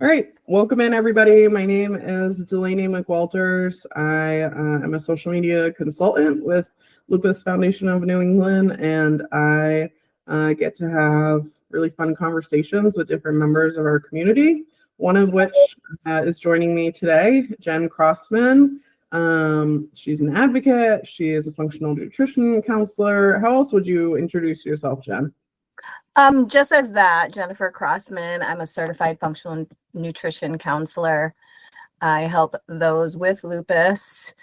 All right, welcome in everybody. My name is Delaney McWalters. I am a social media consultant with Lupus Foundation of New England, and I get to have really fun conversations with different members of our community, one of which is joining me today, Jen Crossman. She's an advocate. She is a functional nutrition counselor. How else would you introduce yourself, Jen? Just as that, Jennifer Crossman, I'm a certified functional nutrition counselor. I help those with lupus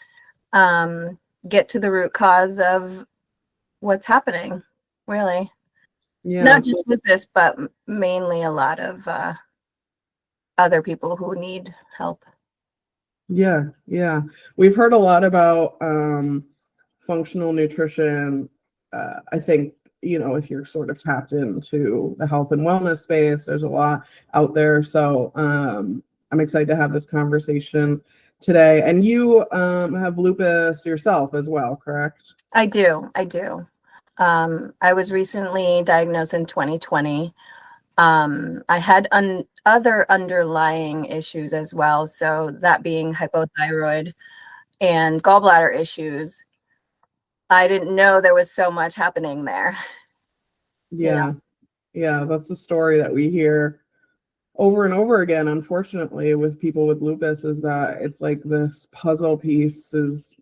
get to the root cause of what's happening, really. Yeah. Not just lupus, but mainly a lot of other people who need help. Yeah. We've heard a lot about functional nutrition. I think, if you're sort of tapped into the health and wellness space, there's a lot out there. So I'm excited to have this conversation today. And you have lupus yourself as well, correct? I do. I was recently diagnosed in 2020. I had other underlying issues as well. So that being hypothyroid and gallbladder issues. I didn't know there was so much happening there. Yeah. That's a story that we hear over and over again, unfortunately, with people with lupus, is that it's like these puzzle pieces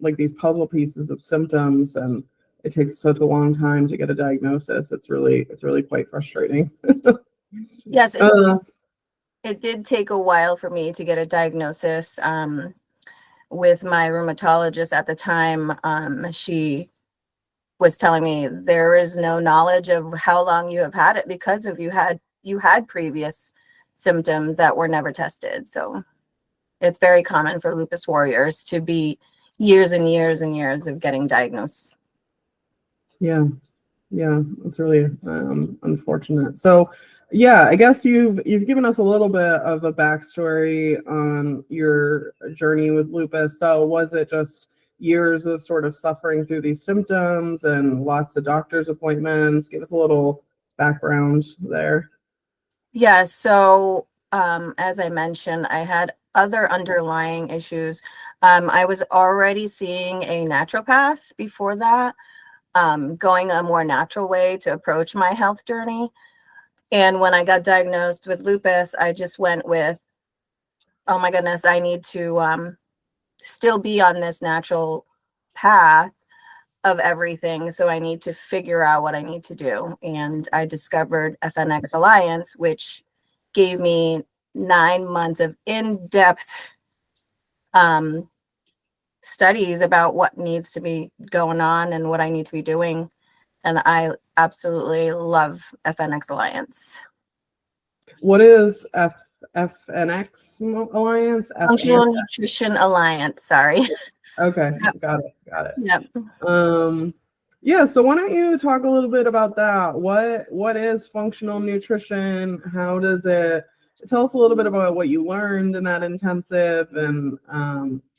of symptoms, and it takes such a long time to get a diagnosis. It's really quite frustrating. Yes, it did take a while for me to get a diagnosis. With my rheumatologist at the time, she was telling me there is no knowledge of how long you have had it because of you had previous symptoms that were never tested. So it's very common for lupus warriors to be years and years and years of getting diagnosed. Yeah, it's really unfortunate. So yeah, I guess you've given us a little bit of a backstory on your journey with lupus. So was it just years of sort of suffering through these symptoms and lots of doctor's appointments? Give us a little background there. Yeah, so as I mentioned, I had other underlying issues. I was already seeing a naturopath before that, going a more natural way to approach my health journey. And when I got diagnosed with lupus, I just went with, oh my goodness, I need to still be on this natural path of everything. So I need to figure out what I need to do. And I discovered FNX Alliance, which gave me 9 months of in-depth studies about what needs to be going on and what I need to be doing. And I absolutely love FNX Alliance. What is FNX Alliance? Functional Nutrition Alliance, sorry. Okay, got it. Yep. Yeah, so why don't you talk a little bit about that? What is functional nutrition? How does it tell us a little bit about what you learned in that intensive, and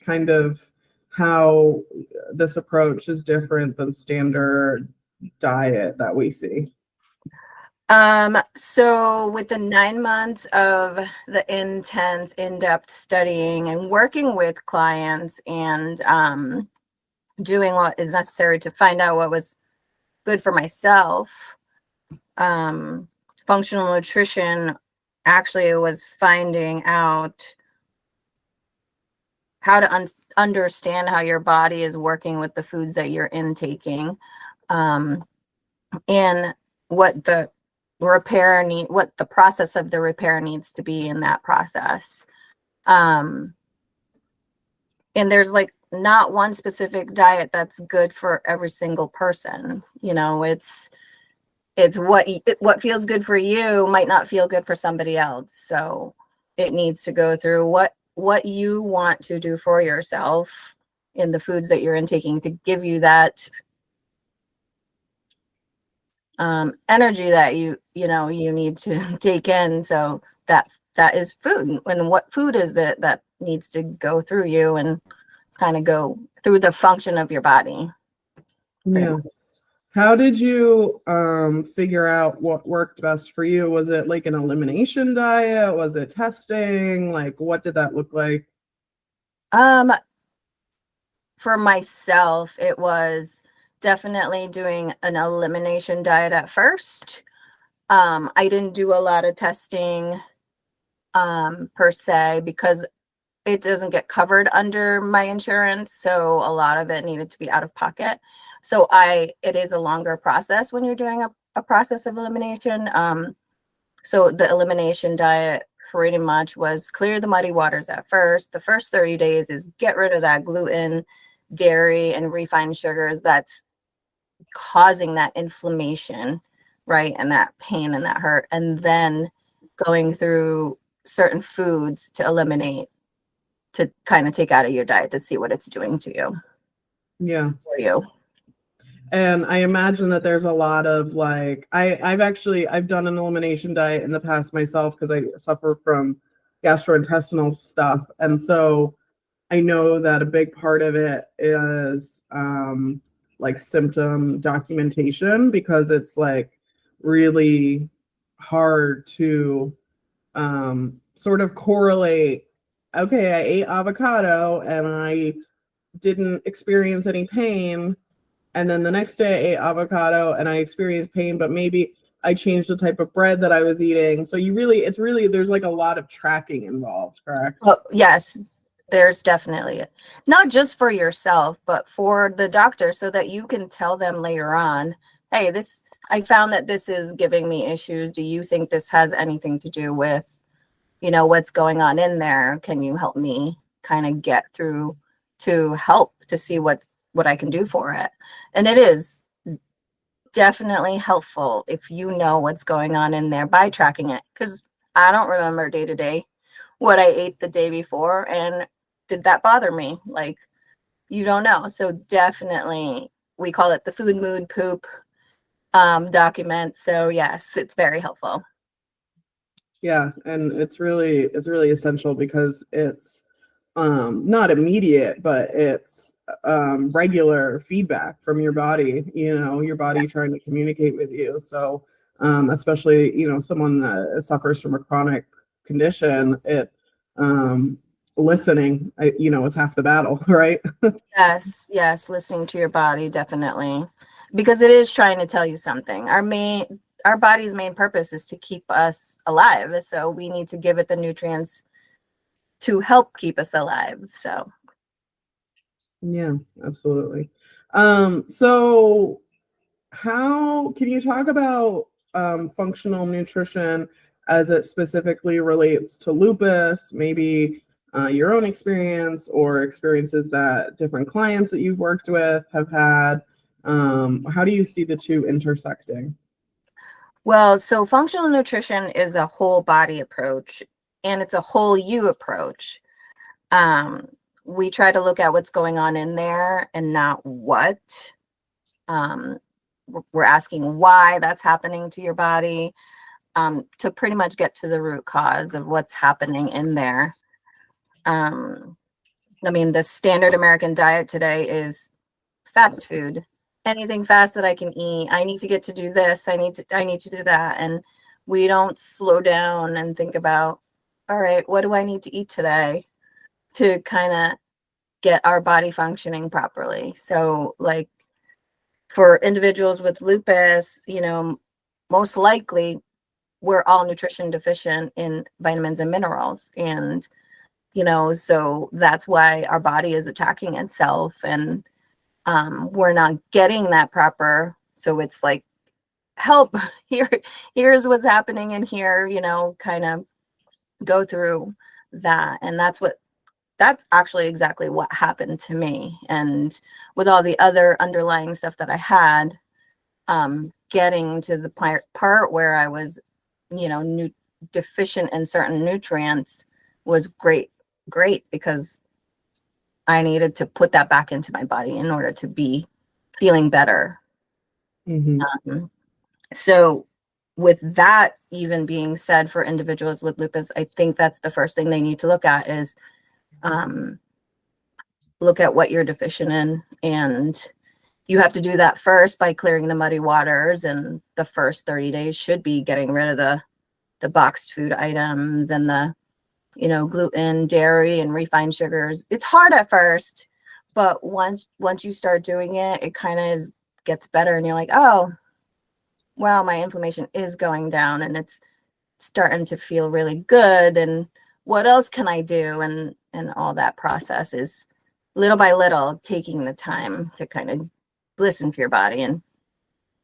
kind of how this approach is different than standard diet that we see? So with the 9 months of the intense, in-depth studying and working with clients and doing what is necessary to find out what was good for myself, functional nutrition actually was finding out how to understand how your body is working with the foods that you're intaking, and what the process of the repair needs to be in that process. And there's like not one specific diet that's good for every single person. It's what feels good for you might not feel good for somebody else. So it needs to go through what you want to do for yourself in the foods that you're intaking to give you that energy that you need to take in. So that is food. And what food is it that needs to go through you and kind of go through the function of your body? Yeah. How did you figure out what worked best for you? Was it like an elimination diet? Was it testing? Like, what did that look like? Um, for myself, it was definitely doing an elimination diet at first. I didn't do a lot of testing per se because it doesn't get covered under my insurance, so a lot of it needed to be out of pocket. So it is a longer process when you're doing a process of elimination. So the elimination diet pretty much was clear the muddy waters at first. The first 30 days is get rid of that gluten, dairy, and refined sugars that's causing that inflammation, right? And that pain and that hurt. And then going through certain foods to eliminate, to kind of take out of your diet to see what it's doing to you. Yeah. For you. And I imagine that there's a lot of like I've done an elimination diet in the past myself because I suffer from gastrointestinal stuff. And so I know that a big part of it is like symptom documentation, because it's like really hard to sort of correlate. Okay, I ate avocado and I didn't experience any pain, and then the next day I ate avocado and I experienced pain, but maybe I changed the type of bread that I was eating. So it's really, there's like a lot of tracking involved, correct? Well, yes, there's definitely not just for yourself, but for the doctor, so that you can tell them later on, hey, I found that this is giving me issues. Do you think this has anything to do with, what's going on in there? Can you help me kind of get through to help to see what I can do for it? And it is definitely helpful if you know what's going on in there by tracking it, because I don't remember day to day what I ate the day before, and did that bother me? Like, you don't know. So definitely, we call it the food, mood, poop document. So yes, it's very helpful. Yeah, and it's really essential because it's not immediate, but it's regular feedback from your body, your body trying to communicate with you. So especially, someone that suffers from a chronic condition, listening, is half the battle, right? Yes, listening to your body, definitely, because it is trying to tell you something. Our body's main purpose is to keep us alive, so we need to give it the nutrients to help keep us alive. So yeah, absolutely. So how can you talk about functional nutrition as it specifically relates to lupus? Maybe your own experience or experiences that different clients that you've worked with have had. How do you see the two intersecting? Well, so functional nutrition is a whole body approach, and it's a whole you approach. Um, we try to look at what's going on in there and not what. Um, we're asking why that's happening to your body, to pretty much get to the root cause of what's happening in there. The standard American diet today is fast food. Anything fast that I can eat. I need to get to do this. I need to do that. And we don't slow down and think about, all right, what do I need to eat today to kind of get our body functioning properly? So like for individuals with lupus, most likely we're all nutrition deficient in vitamins and minerals. And, so that's why our body is attacking itself, and we're not getting that proper. So it's like, help, here's what's happening in here, kind of go through that. And that's actually exactly what happened to me. And with all the other underlying stuff that I had, getting to the part where I was, deficient in certain nutrients was great, because I needed to put that back into my body in order to be feeling better. Mm-hmm. So with that even being said, for individuals with lupus, I think that's the first thing they need to look at is look at what you're deficient in, and you have to do that first by clearing the muddy waters, and the first 30 days should be getting rid of the boxed food items and the, gluten, dairy, and refined sugars. It's hard at first, but once you start doing it, it kind of gets better, and you're like, oh, wow, my inflammation is going down, and it's starting to feel really good. And what else can I do? And all that process is little by little taking the time to kind of listen to your body and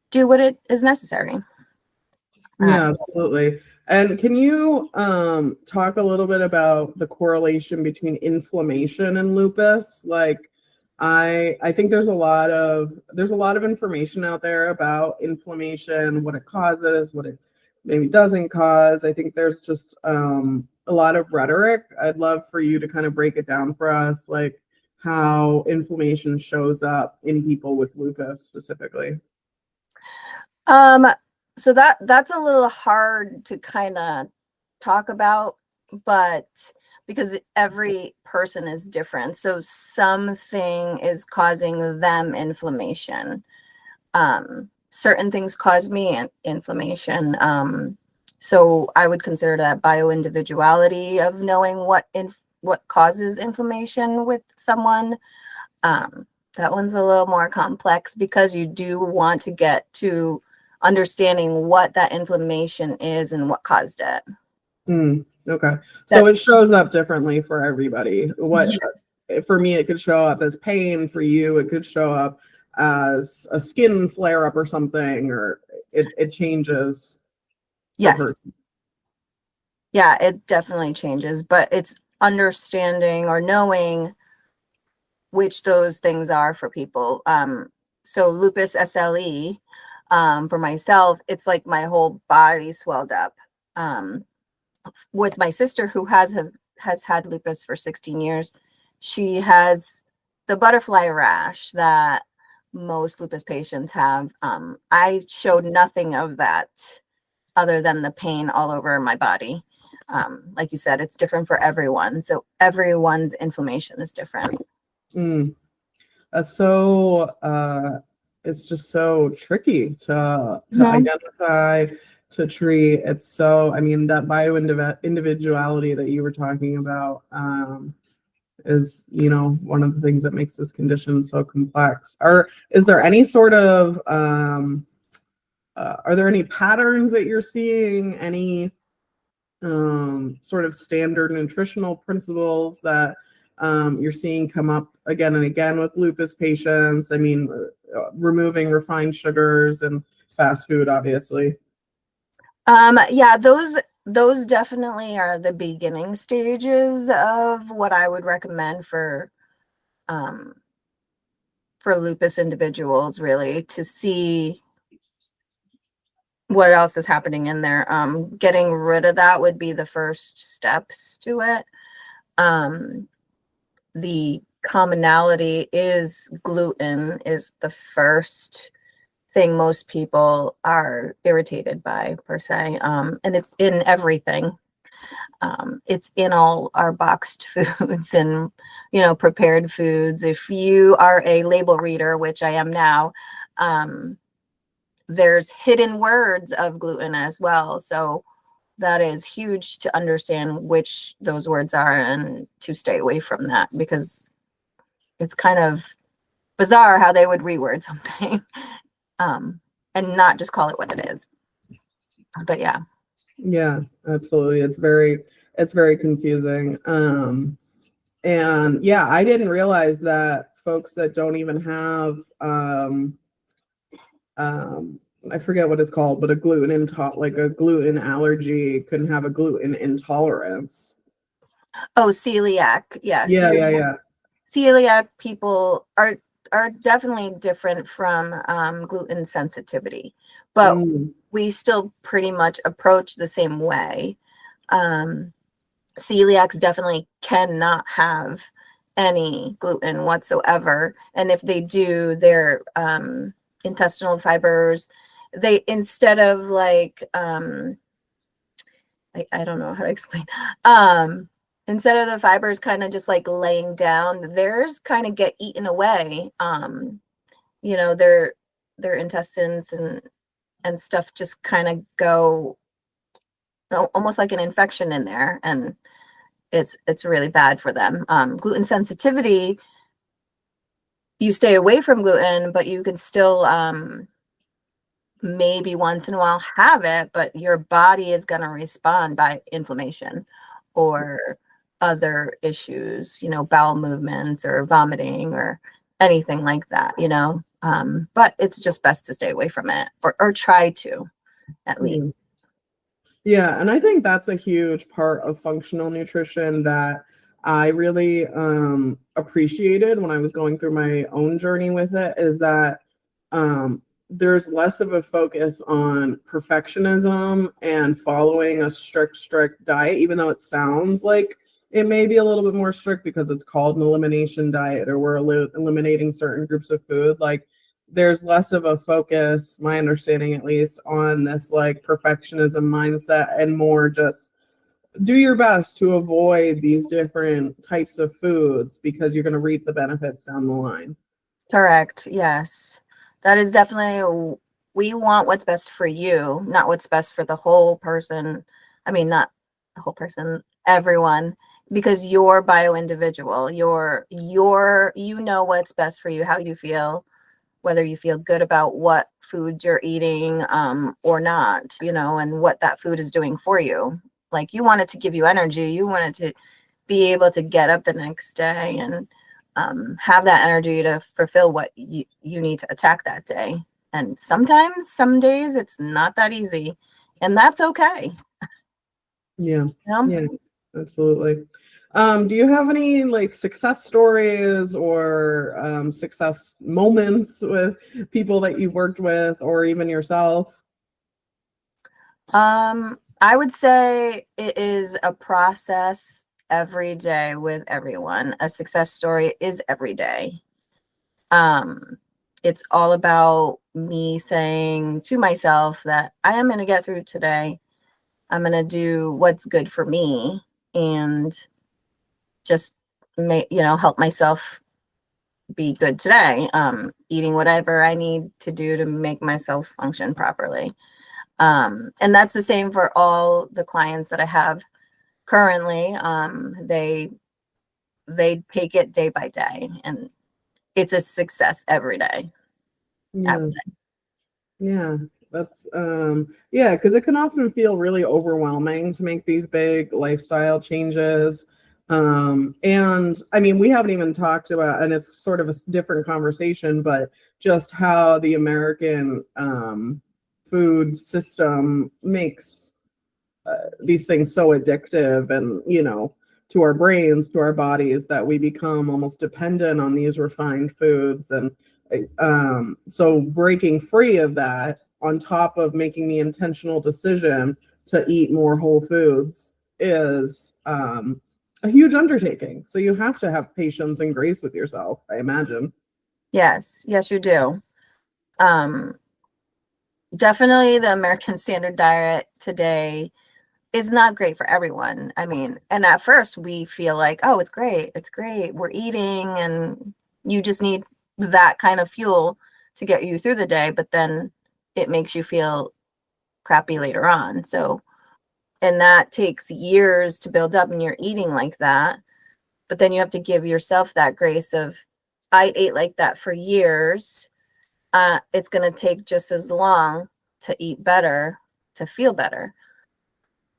do what it is necessary. Yeah, absolutely. And can you talk a little bit about the correlation between inflammation and lupus? Like, I think there's a lot of information out there about inflammation, what it causes, what it maybe doesn't cause. I think there's just a lot of rhetoric. I'd love for you to kind of break it down for us, like how inflammation shows up in people with lupus specifically. So that's a little hard to kind of talk about, but because every person is different. So something is causing them inflammation. Certain things cause me inflammation. So I would consider that bioindividuality of knowing what causes inflammation with someone. That one's a little more complex because you do want to get to understanding what that inflammation is and what caused it. Okay. So it shows up differently for everybody. For me, it could show up as pain. For you, it could show up as a skin flare up or something, or it changes. Yes. Yeah, it definitely changes, but it's understanding or knowing which those things are for people. So lupus SLE, for myself, it's like my whole body swelled up. With my sister, who has had lupus for 16 years, she has the butterfly rash that most lupus patients have. I showed nothing of that other than the pain all over my body. Like you said, it's different for everyone. So everyone's inflammation is different. That's so it's just so tricky to identify, to treat. It's so, I mean, that individuality that you were talking about is, one of the things that makes this condition so complex. Is there any sort of are there any patterns that you're seeing, any sort of standard nutritional principles that you're seeing come up again and again with lupus patients? I mean, removing refined sugars and fast food, obviously. Yeah, those definitely are the beginning stages of what I would recommend for lupus individuals, really, to see what else is happening in there. Getting rid of that would be the first steps to it. The commonality is gluten is the first thing most people are irritated by, per se. And it's in everything. It's in all our boxed foods and, prepared foods. If you are a label reader, which I am now, there's hidden words of gluten as well. So that is huge to understand which those words are and to stay away from that, because it's kind of bizarre how they would reword something and not just call it what it is. But yeah. Yeah, absolutely. It's very confusing. And yeah, I didn't realize that folks that don't even have I forget what it's called, but a gluten allergy couldn't have a gluten intolerance. Oh, celiac. Yeah. Yeah. Celiac people are definitely different from gluten sensitivity, but we still pretty much approach the same way. Celiacs definitely cannot have any gluten whatsoever, and if they do, their intestinal fibers, they, instead of like I don't know how to explain, instead of the fibers kind of just like laying down, theirs kind of get eaten away. you know, their intestines and stuff just kind of go almost like an infection in there, and it's really bad for them. Gluten sensitivity, you stay away from gluten, but you can still maybe once in a while have it, but your body is going to respond by inflammation or other issues, you know, bowel movements or vomiting or anything like that, you know. But it's just best to stay away from it, or try to, at least. Yeah, and I think that's a huge part of functional nutrition that I really appreciated when I was going through my own journey with it, is that there's less of a focus on perfectionism and following a strict diet, even though it sounds like it may be a little bit more strict because it's called an elimination diet, or we're eliminating certain groups of food. Like, there's less of a focus, my understanding at least, on this like perfectionism mindset, and more just do your best to avoid these different types of foods because you're going to reap the benefits down the line. Correct. Yes. That is definitely, we want what's best for you, not what's best for the whole person. I mean, not the whole person, everyone, because you're bio individual. You know what's best for you, how you feel, whether you feel good about what food you're eating or not, you know, and what that food is doing for you. Like, you want it to give you energy. You want it to be able to get up the next day and have that energy to fulfill what you need to attack that day. And sometimes, some days, it's not that easy, and that's okay. Yeah. You know? Yeah, absolutely. Do you have any like success stories or success moments with people that you've worked with, or even yourself? I would say it is a process every day with everyone. A success story is every day. It's all about me saying to myself that I am going to get through today. I'm going to do what's good for me and just help myself be good today. Eating whatever I need to do to make myself function properly. And that's the same for all the clients that I have currently. They take it day by day, and it's a success every day, I Yeah. would say. Yeah, that's yeah, because it can often feel really overwhelming to make these big lifestyle changes. And I mean, we haven't even talked about, and it's sort of a different conversation, but just how the American food system makes these things so addictive, and to our brains, to our bodies, that we become almost dependent on these refined foods. And so breaking free of that, on top of making the intentional decision to eat more whole foods, is a huge undertaking. So you have to have patience and grace with yourself, I imagine. Yes, you do. Um, Definitely the American Standard Diet today is not great for everyone. I mean, and at first we feel like, oh, it's great. It's great. We're eating, and you just need that kind of fuel to get you through the day. But then it makes you feel crappy later on. So, and that takes years to build up, and you're eating like that. But then you have to give yourself that grace of, I ate like that for years. It's going to take just as long to eat better, to feel better.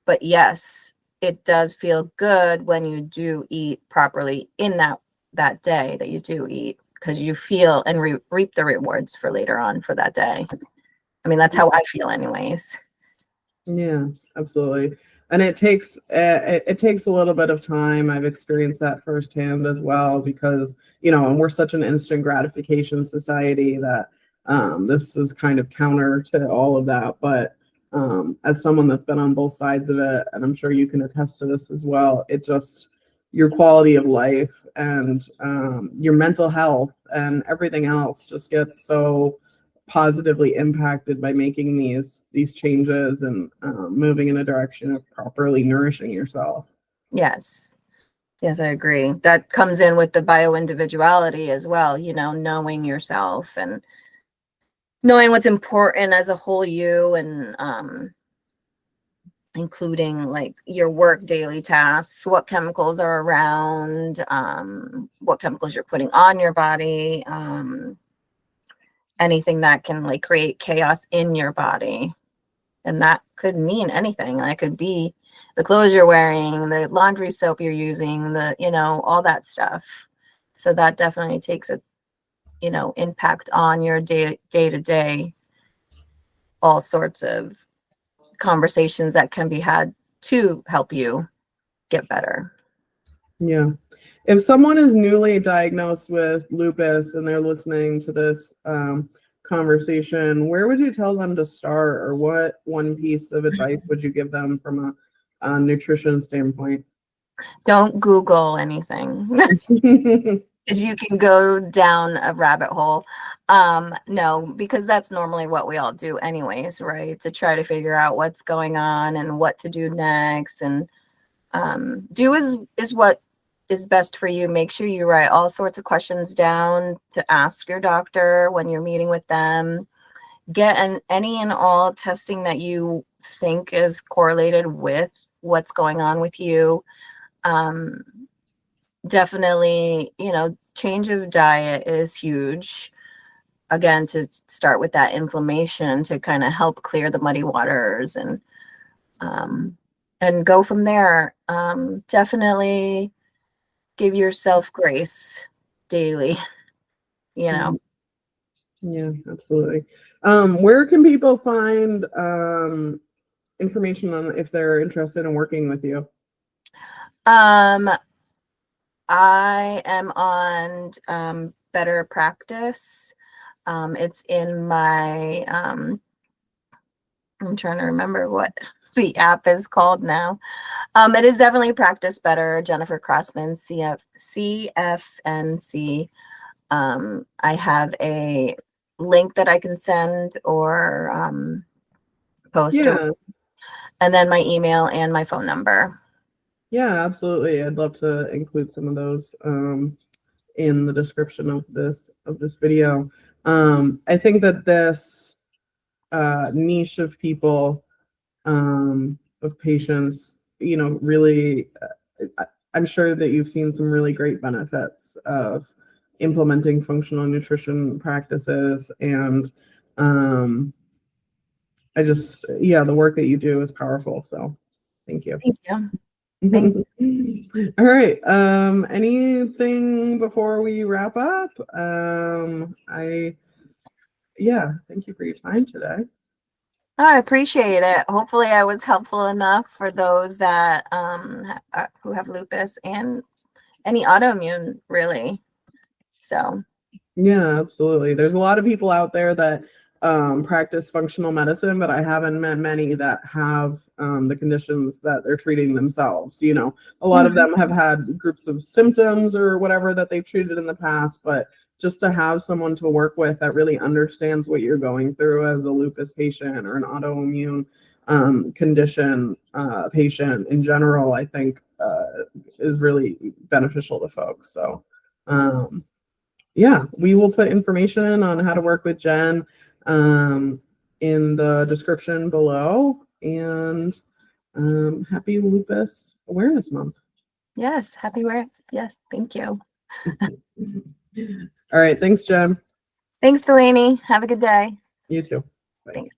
But yes, it does feel good when you do eat properly in that day that you do eat, because you feel and reap the rewards for later on for that day. I mean, that's how I feel anyways. Yeah, absolutely. And it takes a little bit of time. I've experienced that firsthand as well, because and we're such an instant gratification society that this is kind of counter to all of that. But as someone that's been on both sides of it, and I'm sure you can attest to this as well, it just, your quality of life and your mental health and everything else just gets so positively impacted by making these changes and moving in a direction of properly nourishing yourself. Yes. Yes, I agree. That comes in with the bio-individuality as well, you know, knowing yourself and knowing what's important as a whole you, and including like your work daily tasks, what chemicals are around, what chemicals you're putting on your body, anything that can like create chaos in your body. And that could mean anything. That could be the clothes you're wearing, the laundry soap you're using, the, you know, all that stuff. So that definitely takes a, you know, impact on your day to day, all sorts of conversations that can be had to help you get better. Yeah. If someone is newly diagnosed with lupus and they're listening to this conversation, where would you tell them to start, or what one piece of advice would you give them from a nutrition standpoint? Don't Google anything. Because you can go down a rabbit hole. No, because that's normally what we all do anyways, right? To try to figure out what's going on and what to do next. And do is what is best for you. Make sure you write all sorts of questions down to ask your doctor when you're meeting with them. Get any and all testing that you think is correlated with what's going on with you. Definitely, you know, change of diet is huge. Again, to start with that inflammation to kind of help clear the muddy waters, and go from there. Definitely give yourself grace daily, you know. Yeah, absolutely. Where can people find information on if they're interested in working with you? I am on Better Practice. It's in my I'm trying to remember what the app is called now. It is definitely Practice Better, Jennifer Crossman, CFNC. I have a link that I can send or post, Yeah, and then my email and my phone number. yeah, absolutely. I'd love to include some of those in the description of this video. I think that this niche of people, of patients, you know, really, I'm sure that you've seen some really great benefits of implementing functional nutrition practices, and yeah, the work that you do is powerful. So thank you. Thank you. Thank All right. Anything before we wrap up? Yeah, thank you for your time today. I appreciate it. Hopefully I was helpful enough for those that who have lupus and any autoimmune, really. So Yeah, absolutely. There's a lot of people out there that practice functional medicine, but I haven't met many that have the conditions that they're treating themselves. You know, a lot of them have had groups of symptoms or whatever that they've treated in the past, but just to have someone to work with that really understands what you're going through as a lupus patient or an autoimmune condition patient in general, I think is really beneficial to folks. So yeah, we will put information on how to work with Jen in the description below. And happy Lupus Awareness Month. yes, happy work. Yes, thank you. All right, thanks, Jen. Thanks, Delaney. Have a good day. You too. Bye. Thanks.